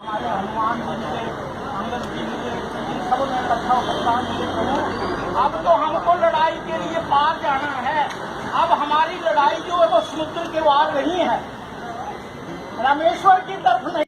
हमारे हनुमान जी मिले, अंगद जी मिले, इन सबों ने इकट्ठा होकर कहा मुझे कहो अब तो हमको लड़ाई के लिए पार जाना है। अब हमारी लड़ाई जो है वो समुद्र के पार नहीं है, रामेश्वर की तरफ नहीं।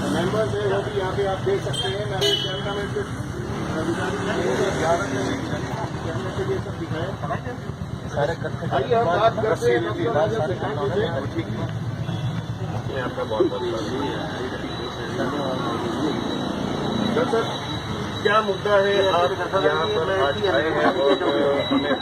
मेंबर्स है वो भी यहाँ पे आप देख सकते हैं। मैं कैमरा मैन से सब दिखाए सारे आइए हम बात करते हैं। आपका बहुत बहुत दरअसल क्या मुद्दा है आप यहाँ पर आज आए हैं और हमें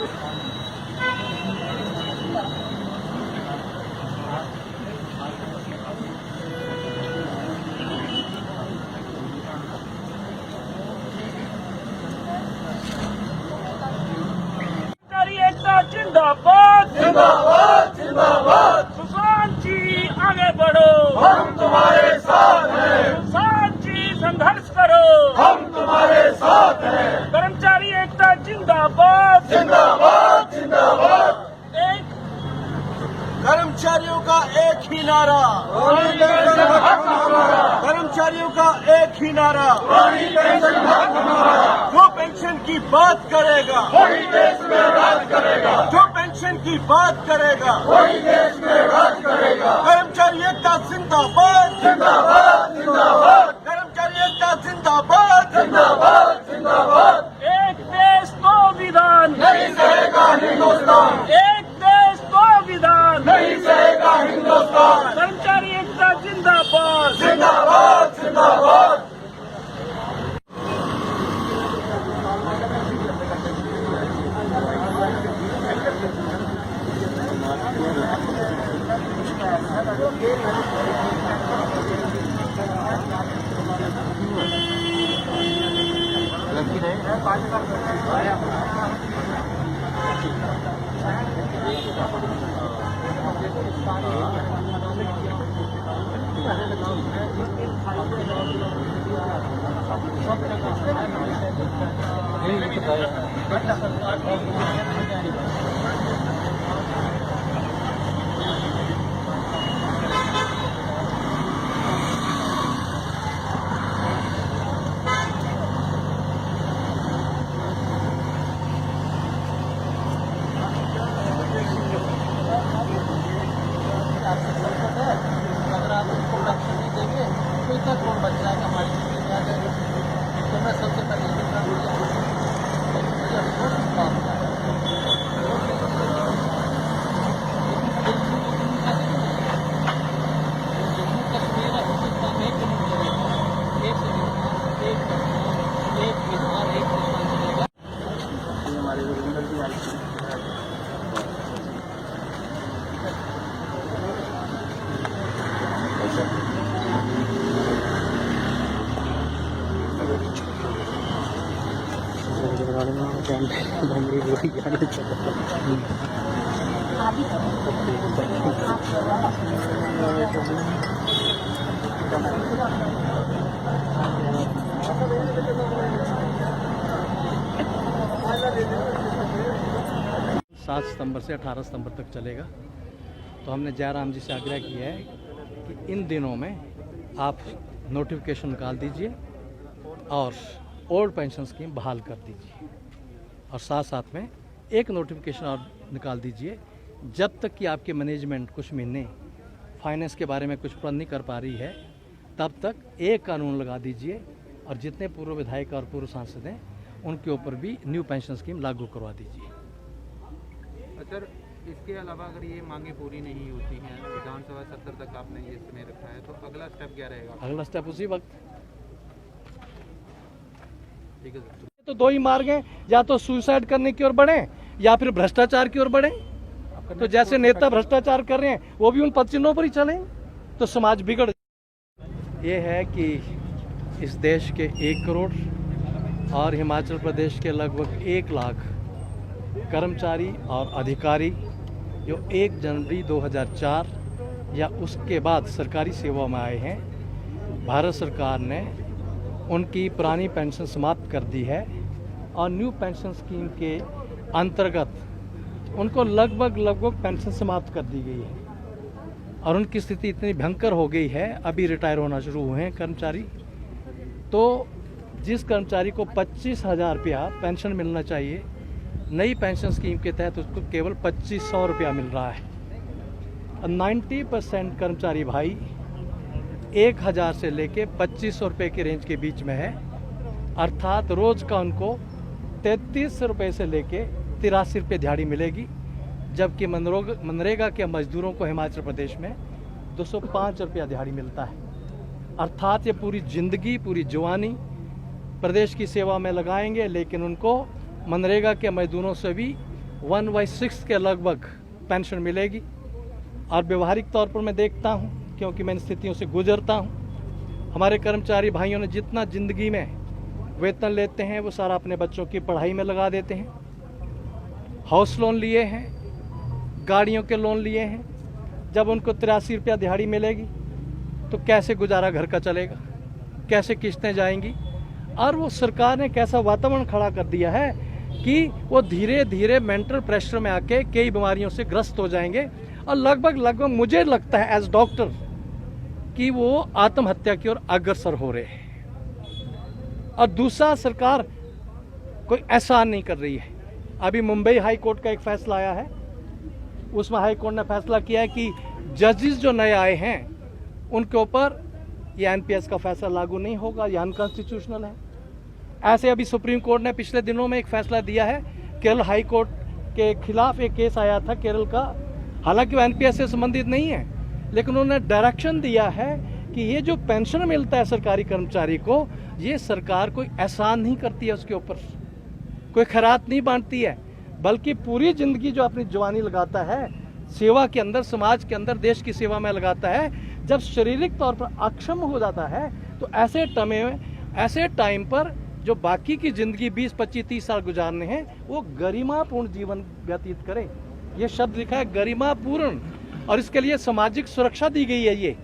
जिंदाबाद जिंदाबाद जिंदाबाद। सुशांत जी आगे बढ़ो, हम तुम्हारे साथ हैं। सुशांत जी संघर्ष करो, हम तुम्हारे साथ हैं। कर्मचारी एकता जिंदाबाद जिंदाबाद जिंदाबाद। एक कर्मचारियों का एक ही नारा, कर्मचारियों का एक ही नारा, जो पेंशन की बात करेगा वही देश में राज करेगा, जो पेंशन की बात करेगा वही देश में राज करेगा। कर्मचारी एकता जिंदाबाद जिंदाबाद जिंदाबाद। कर्मचारी एकता जिंदाबाद जिंदाबाद जिंदाबाद। एक देश दो विधान नहीं सहेगा हिंदुस्तान, एक देश दो विधान नहीं सहेगा हिंदुस्तान। कर्मचारी एकता जिंदाबाद जिंदाबाद जिंदाबाद। अगर आप उनको रक्षा नहीं देंगे तो इतना कौन बच जाएगा हमारी जिंदगी में। अगर तो मैं सबसे पहले हमारे वीरेंद्र जी आए 7 सितंबर से 18 सितंबर तक चलेगा। तो हमने जयराम जी से आग्रह किया है कि इन दिनों में आप नोटिफिकेशन निकाल दीजिए और ओल्ड पेंशन स्कीम बहाल कर दीजिए, और साथ साथ में एक नोटिफिकेशन और निकाल दीजिए जब तक कि आपके मैनेजमेंट कुछ महीने फाइनेंस के बारे में कुछ प्रण नहीं कर पा रही है तब तक एक कानून लगा दीजिए और जितने पूर्व विधायक और पूर्व सांसद हैं उनके ऊपर भी न्यू पेंशन स्कीम लागू करवा दीजिए। सर इसके अलावा अगर ये मांगे पूरी नहीं होती हैं, विधानसभा सत्र तक आपने ये समय रखा है, तो अगला स्टेप क्या रहेगा? अगला स्टेप उसी वक्त। ठीक है सर। तो दो ही मार्ग हैं, या तो सुसाइड करने की ओर बढ़े या फिर भ्रष्टाचार की ओर बढ़े। तो जैसे नेता भ्रष्टाचार कर रहे हैं वो भी उन पद चिन्हों पर ही चलें तो समाज बिगड़। ये है कि इस देश के 1 करोड़ और हिमाचल प्रदेश के लगभग 1 लाख कर्मचारी और अधिकारी जो 1 जनवरी 2004 या उसके बाद सरकारी सेवा में आए हैं, भारत सरकार ने उनकी पुरानी पेंशन समाप्त कर दी है और न्यू पेंशन स्कीम के अंतर्गत उनको लगभग पेंशन समाप्त कर दी गई है और उनकी स्थिति इतनी भयंकर हो गई है, अभी रिटायर होना शुरू हुए हैं कर्मचारी। तो जिस कर्मचारी को 25,000 रुपया पेंशन मिलना चाहिए, नई पेंशन स्कीम के तहत उसको केवल 2,500 रुपया मिल रहा है। 90% कर्मचारी भाई 1,000 से लेके 2,500 रुपये के रेंज के बीच में है, अर्थात रोज का उनको 33 रुपये से लेके 83 रुपये दिहाड़ी मिलेगी, जबकि मनरेगा के मजदूरों को हिमाचल प्रदेश में 205 रुपया दिहाड़ी मिलता है। अर्थात ये पूरी जिंदगी, पूरी जवानी प्रदेश की सेवा में लगाएंगे, लेकिन उनको मनरेगा के मजदूरों से भी 1/6 के लगभग पेंशन मिलेगी। और व्यवहारिक तौर पर मैं देखता हूँ, क्योंकि मैं इन स्थितियों से गुजरता हूँ, हमारे कर्मचारी भाइयों ने जितना जिंदगी में वेतन लेते हैं वो सारा अपने बच्चों की पढ़ाई में लगा देते हैं। हाउस लोन लिए हैं, गाड़ियों के लोन लिए हैं। जब उनको 83 रुपया दिहाड़ी मिलेगी तो कैसे गुजारा घर का चलेगा, कैसे किस्तें जाएंगी। और वो सरकार ने कैसा वातावरण खड़ा कर दिया है कि वो धीरे धीरे मेंटल प्रेशर में आके कई बीमारियों से ग्रस्त हो जाएंगे और लगभग मुझे लगता है एज डॉक्टर कि वो आत्महत्या की ओर अग्रसर हो रहे हैं। और दूसरा, सरकार कोई एहसान नहीं कर रही है। अभी मुंबई हाई कोर्ट का एक फैसला आया है, उसमें हाई कोर्ट ने फैसला किया है कि जजेस जो नए आए हैं उनके ऊपर ये एनपीएस का फैसला लागू नहीं होगा, ये अनकॉन्स्टिट्यूशनल है। ऐसे अभी सुप्रीम कोर्ट ने पिछले दिनों में एक फैसला दिया है, केरल हाई कोर्ट के खिलाफ एक केस आया था केरल का, हालांकि वो एनपीएस से संबंधित नहीं है, लेकिन उन्होंने डायरेक्शन दिया है कि ये जो पेंशन मिलता है सरकारी कर्मचारी को, ये सरकार कोई एहसान नहीं करती है उसके ऊपर, कोई खैरात नहीं बांटती है, बल्कि पूरी जिंदगी जो अपनी जवानी लगाता है सेवा के अंदर, समाज के अंदर, देश की सेवा में लगाता है, जब शारीरिक तौर पर अक्षम हो जाता है तो ऐसे टाइम पर जो बाकी की जिंदगी 20, 25, 30 साल गुजारने हैं वो गरिमापूर्ण जीवन व्यतीत करे। ये शब्द लिखा है गरिमापूर्ण, और इसके लिए सामाजिक सुरक्षा दी गई है। ये